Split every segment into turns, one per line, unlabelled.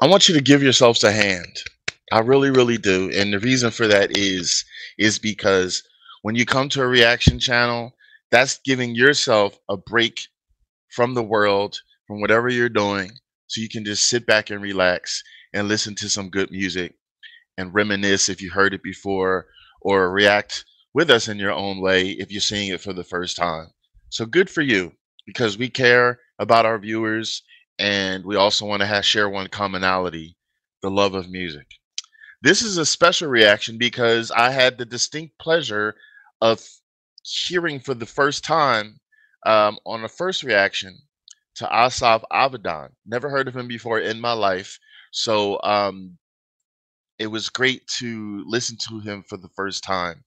I want you to give yourselves a hand. I really, really do. And the reason for that is because when you come to a reaction channel, that's giving yourself a break from the world, from whatever you're doing, so you can just sit back and relax and listen to some good music and reminisce if you heard it before, or react with us in your own way if you're seeing it for the first time. So good for you, because we care about our viewers, and we also want to share one commonality: the love of music. This is a special reaction because I had the distinct pleasure of hearing for the first time, on the first reaction, to Asaf Avidan. Never heard of him before in my life. So it was great to listen to him for the first time.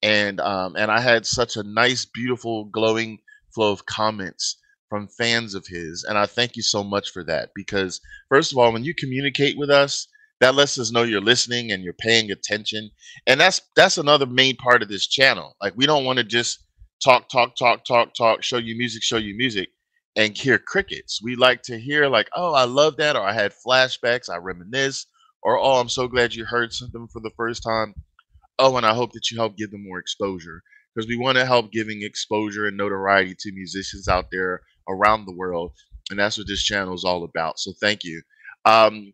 And I had such a nice, beautiful, glowing flow of comments from fans of his, and I thank you so much for that. Because first of all, when you communicate with us, that lets us know you're listening and you're paying attention, and that's another main part of this channel. Like, we don't want to just talk, talk, talk, talk, talk, show you music, and hear crickets. We like to hear, like, oh, I love that, or I had flashbacks, I reminisce, or oh, I'm so glad you heard something for the first time. Oh, and I hope that you help give them more exposure, because we want to help giving exposure and notoriety to musicians out there around the world, and that's what this channel is all about. So thank you. Um,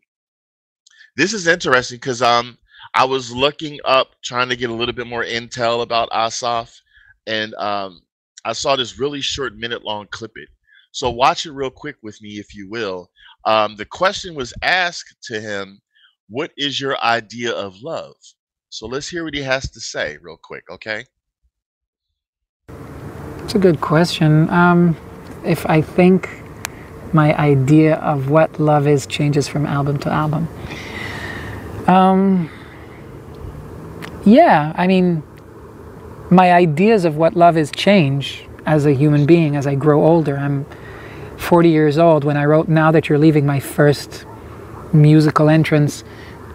this is interesting because I was looking up, trying to get a little bit more intel about Asaf, and I saw this really short, minute-long clip. It So watch it real quick with me, if you will. The question was asked to him, "What is your idea of love?" So let's hear what he has to say real quick, okay?
It's a good question. If I think my idea of what love is changes from album to album. Yeah, I mean, my ideas of what love is change as a human being as I grow older. I'm 40 years old. When I wrote Now That You're Leaving, my first musical entrance,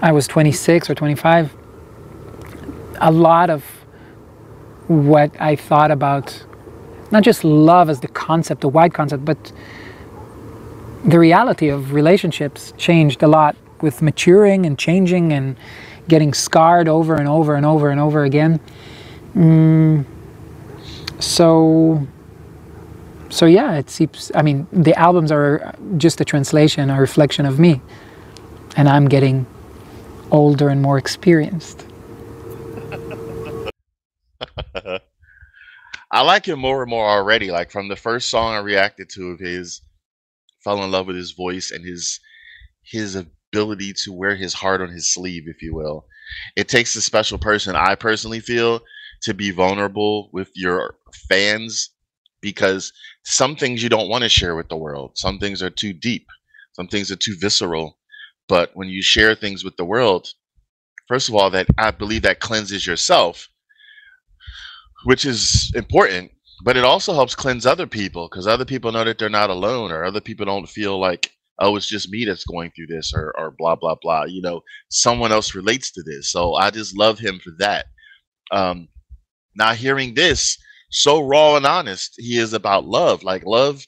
I was 26 or 25. A lot of what I thought about, not just love as the concept, the wide concept, but the reality of relationships changed a lot with maturing and changing and getting scarred over and over and over and over again. So yeah, it seems, I mean, the albums are just a translation, a reflection of me. And I'm getting older and more experienced.
I like him more and more already. Like, from the first song I reacted to of his, fell in love with his voice and his ability to wear his heart on his sleeve, if you will. It takes a special person, I personally feel, to be vulnerable with your fans, because some things you don't want to share with the world. Some things are too deep. Some things are too visceral. But when you share things with the world, first of all, that I believe that cleanses yourself, which is important, but it also helps cleanse other people, because other people know that they're not alone, or other people don't feel like, oh, it's just me that's going through this, or blah, blah, blah. Someone else relates to this. So I just love him for that. Um, Now, hearing this, so raw and honest he is about love. Like, love,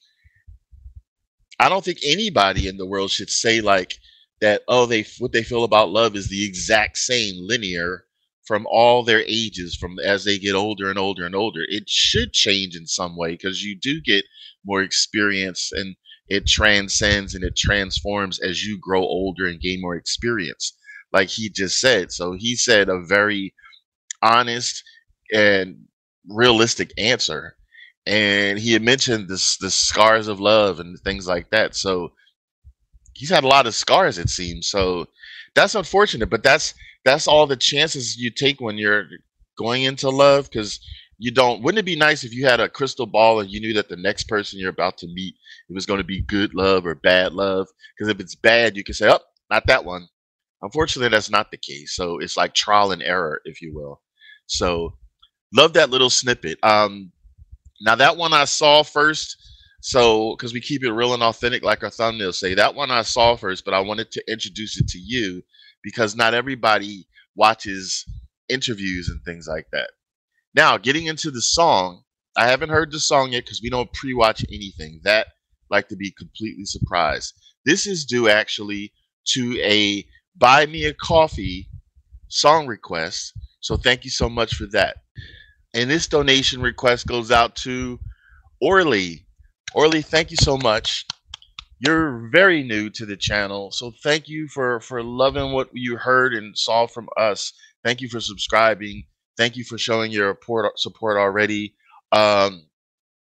I don't think anybody in the world should say, like, that, oh, what they feel about love is the exact same, linear, from all their ages, from as they get older and older and older. It should change in some way, because you do get more experience, and it transcends and it transforms as you grow older and gain more experience, like he just said. So he said a very honest and realistic answer. And he had mentioned the scars of love and things like that. So he's had a lot of scars, it seems. So that's unfortunate, but that's all the chances you take when you're going into love, because you don't wouldn't it be nice if you had a crystal ball and you knew that the next person you're about to meet, it was going to be good love or bad love? Because if it's bad, you can say, oh, not that one. Unfortunately, that's not the case. So it's like trial and error, if you will. So love that little snippet. Now, that one I saw first. So, because we keep it real and authentic, like our thumbnails say, that one I saw first, but I wanted to introduce it to you because not everybody watches interviews and things like that. Now, getting into the song, I haven't heard the song yet because we don't pre-watch anything. That, like to be completely surprised. This is due actually to a Buy Me a Coffee song request. So thank you so much for that. And this donation request goes out to Orly. Orly, thank you so much. You're very new to the channel, so thank you for loving what you heard and saw from us. Thank you for subscribing. Thank you for showing your support already.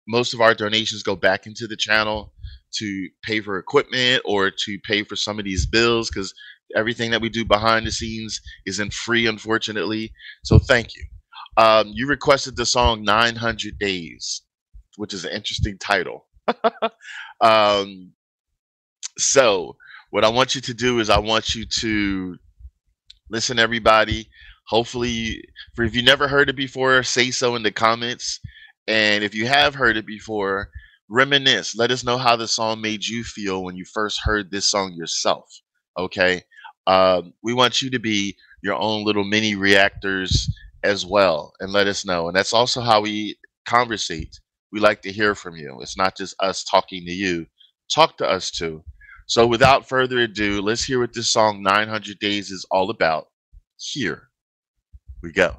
Most of our donations go back into the channel to pay for equipment or to pay for some of these bills, because everything that we do behind the scenes isn't free, unfortunately. So thank you. You requested the song 900 Days, which is an interesting title. So what I want you to do is I want you to listen, everybody. Hopefully, if you never heard it before, say so in the comments. And if you have heard it before, reminisce. Let us know how the song made you feel when you first heard this song yourself. Okay? We want you to be your own little mini reactors as well, and let us know. And that's also how we conversate. We like to hear from you. It's not just us talking to you. Talk to us too. So without further ado, let's hear what this song 900 Days is all about. Here we go.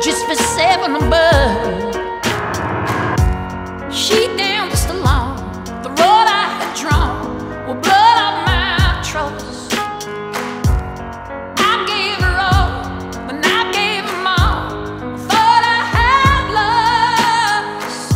Just for 7 above. She down just along the road I had drawn, with blood on my troubles. I gave her all, and I gave them all. Thought I had lost.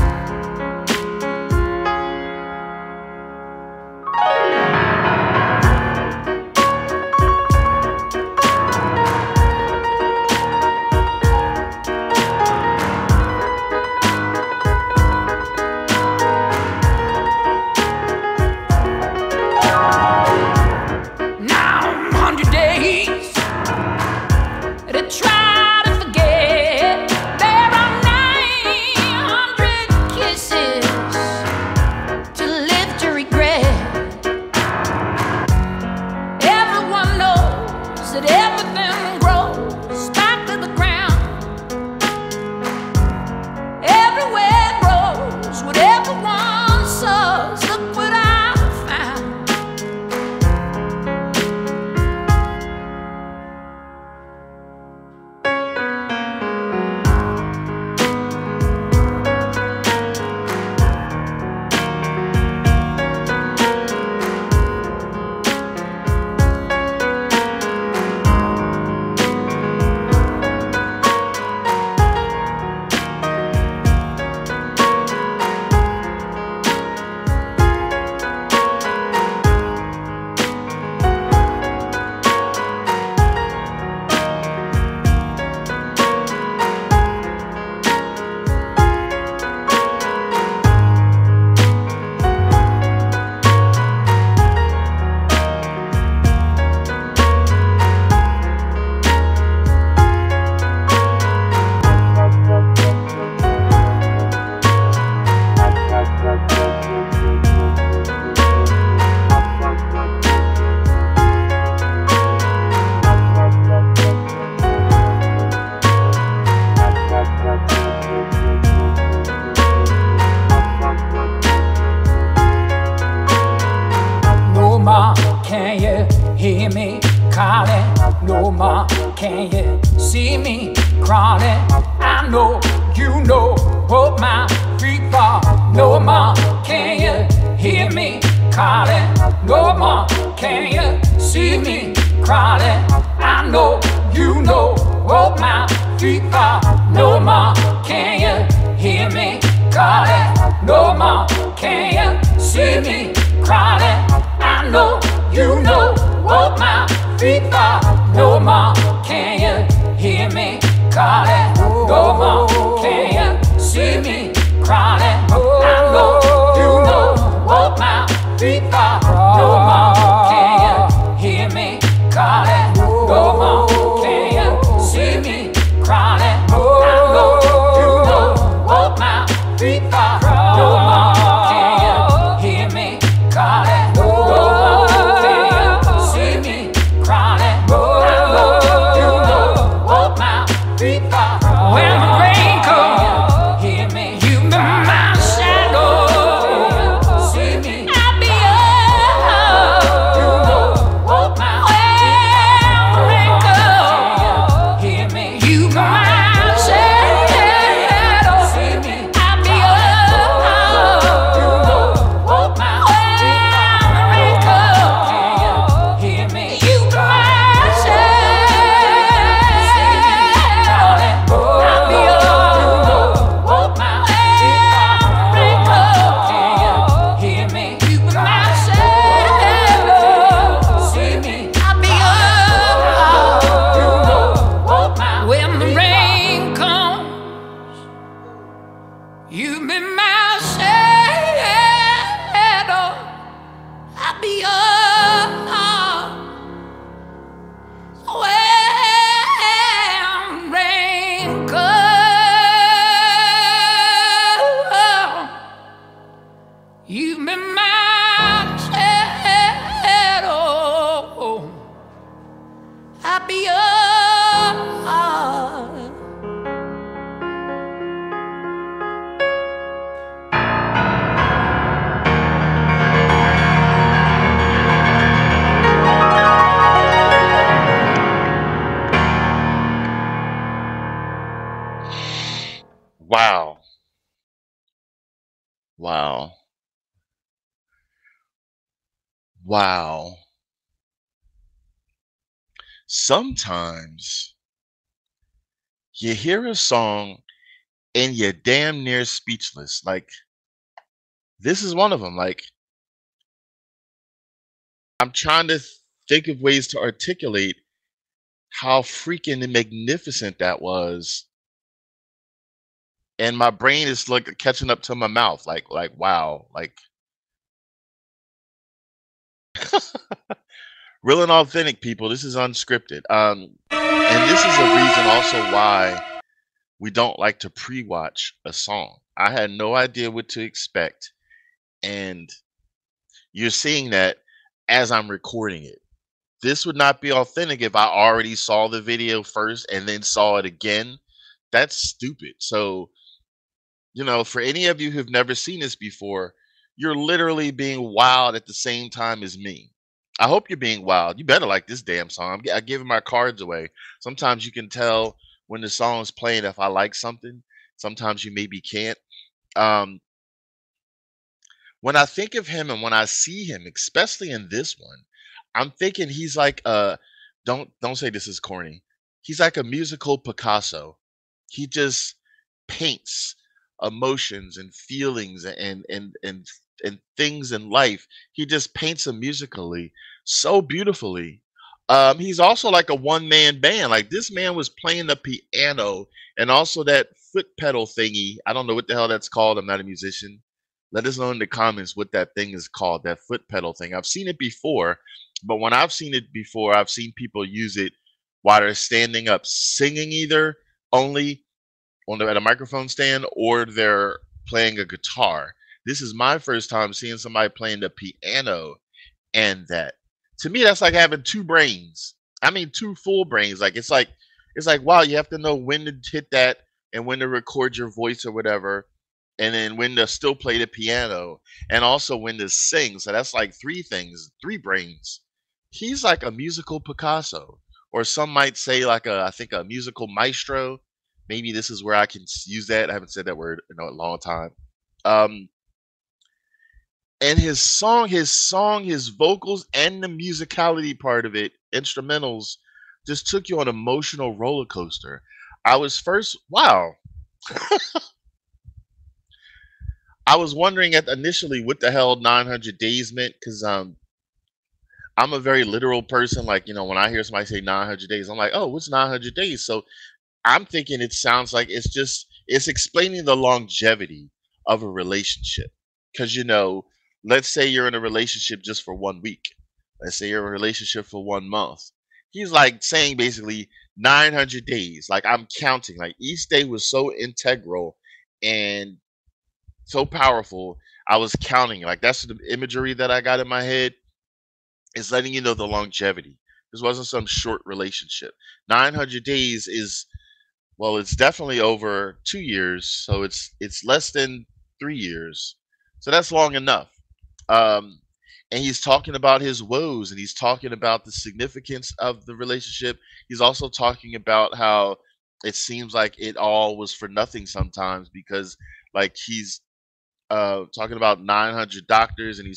Try to forget. There are 900 kisses to live to regret. Everyone knows that everything grows back to the ground. Everywhere grows what everyone sows. Look what I found. Can you hear me calling? No more, can you see me crawling? I know you know what my feet are. No more, can you hear me calling no more. Can you see me crawling? I know you know what my feet are. No more. Can you hear me calling? No more. Can you see me crawling? I know you know what my feet are. No more. Can you hear me calling? No more. Can you see me crawling? I know you know what my feet are. No more. Can you hear me calling? No more. Can you see me crawling? I know you know what my feet are. No more. Can you hear me calling? No more. Can you see me crawling? I know you know what my feet are. When the rain comes, hear me. You be my shadow. See me. I'll be up. You know what my rain comes. Hear me. You be my shadow. See me. I'll be up. You know what my rain comes. Hear me. You be my shadow. I'll be up. You know what my rain comes. Hear me. You be my shadow. See me. I'll be up. You know what my when the rain comes, you be my shadow. I'll be up. When rain comes, you be my shadow. I'll be up.
Wow. Wow. Wow. Sometimes you hear a song and you're damn near speechless. Like, this is one of them. Like, I'm trying to think of ways to articulate how freaking magnificent that was. And my brain is like catching up to my mouth. Like, wow. Like, real and authentic, people. This is unscripted. And this is a reason also why we don't like to pre-watch a song. I had no idea what to expect, and you're seeing that as I'm recording it. This would not be authentic if I already saw the video first and then saw it again. That's stupid. So, for any of you who've never seen this before, you're literally being wild at the same time as me. I hope you're being wild. You better like this damn song. I'm giving my cards away. Sometimes you can tell when the song is playing if I like something. Sometimes you maybe can't. Um, when I think of him and when I see him, especially in this one, I'm thinking he's like don't say this is corny. He's like a musical Picasso. He just paints emotions and feelings and things in life. He just paints them musically so beautifully. He's also like a one-man band. Like, this man was playing the piano and also that foot pedal thingy. I don't know what the hell that's called. I'm not a musician. Let us know in the comments what that thing is called, that foot pedal thing. I've seen it before, but when I've seen it before, I've seen people use it while they're standing up singing, either only at a microphone stand, or they're playing a guitar. This is my first time seeing somebody playing the piano, and that, to me, that's like having two brains. I mean, two full brains. Like, it's like wow, you have to know when to hit that and when to record your voice or whatever, and then when to still play the piano, and also when to sing. So that's like three things, three brains. He's like a musical Picasso, or some might say like I think a musical maestro. Maybe this is where I can use that. I haven't said that word in a long time. Um, And his vocals and the musicality part of it, instrumentals, just took you on an emotional roller coaster. I was first, wow. I was wondering at initially what the hell 900 days meant because I'm a very literal person. Like, when I hear somebody say 900 days, I'm like, oh, what's 900 days? So I'm thinking it sounds like it's explaining the longevity of a relationship. Because let's say you're in a relationship just for 1 week. Let's say you're in a relationship for 1 month. He's like saying basically 900 days. Like I'm counting. Like each day was so integral and so powerful. I was counting. Like that's the imagery that I got in my head. Is letting you know the longevity. This wasn't some short relationship. 900 days is, well, it's definitely over 2 years, so it's less than 3 years. So that's long enough. Um, and he's talking about his woes, and he's talking about the significance of the relationship. He's also talking about how it seems like it all was for nothing sometimes because, like, he's talking about 900 doctors, and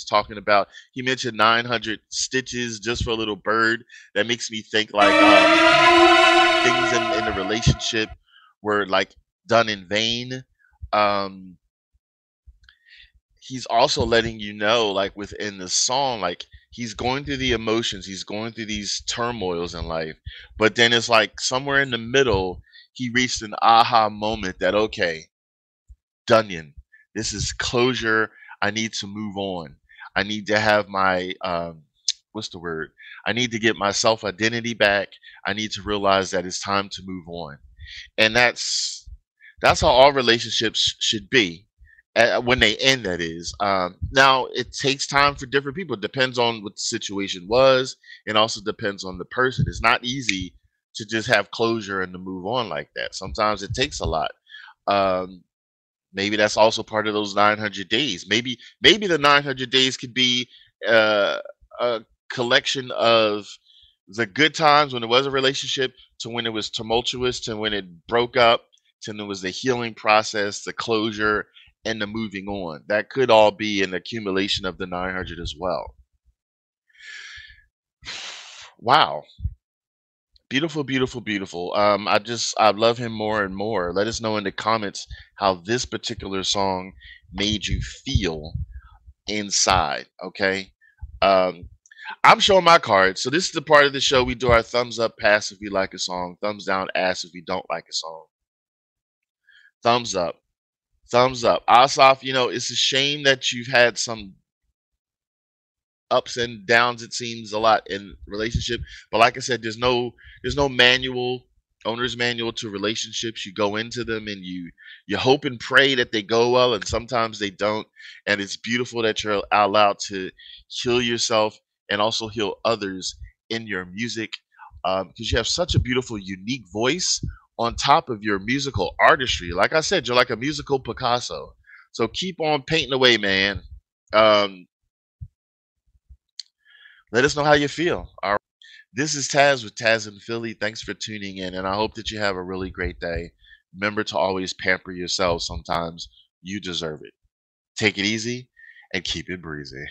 he mentioned 900 stitches just for a little bird. That makes me think like things in the relationship were like done in vain. Um, he's also letting you know, like within the song, like he's going through the emotions, he's going through these turmoils in life, but then it's like somewhere in the middle, he reached an aha moment that okay, Dunyan, this is closure. I need to move on. I need to have my what's the word? I need to get my self identity back. I need to realize that it's time to move on, and that's how all relationships should be when they end. That is. Now it takes time for different people. It depends on what the situation was, and also depends on the person. It's not easy to just have closure and to move on like that. Sometimes it takes a lot. Um, Maybe that's also part of those 900 days. Maybe the 900 days could be uh, a collection of the good times when it was a relationship to when it was tumultuous to when it broke up to when it was the healing process, the closure, and the moving on. That could all be an accumulation of the 900 as well. Wow. Beautiful, beautiful, beautiful. I love him more and more. Let us know in the comments how this particular song made you feel inside. Okay. Um, I'm showing my cards. So this is the part of the show we do our thumbs up pass if we like a song, thumbs down ass if we don't like a song. Thumbs up. Thumbs up. Asaf, it's a shame that you've had some ups and downs, it seems a lot in relationship, but like I said, there's no manual, owner's manual to relationships. You go into them and you hope and pray that they go well, and sometimes they don't. And it's beautiful that you're allowed to heal yourself and also heal others in your music, because you have such a beautiful unique voice on top of your musical artistry. Like I said, you're like a musical Picasso, so keep on painting away, man. um, Let us know how you feel. All right. This is Taz with Tazzz N Philly. Thanks for tuning in, and I hope that you have a really great day. Remember to always pamper yourself sometimes. You deserve it. Take it easy and keep it breezy.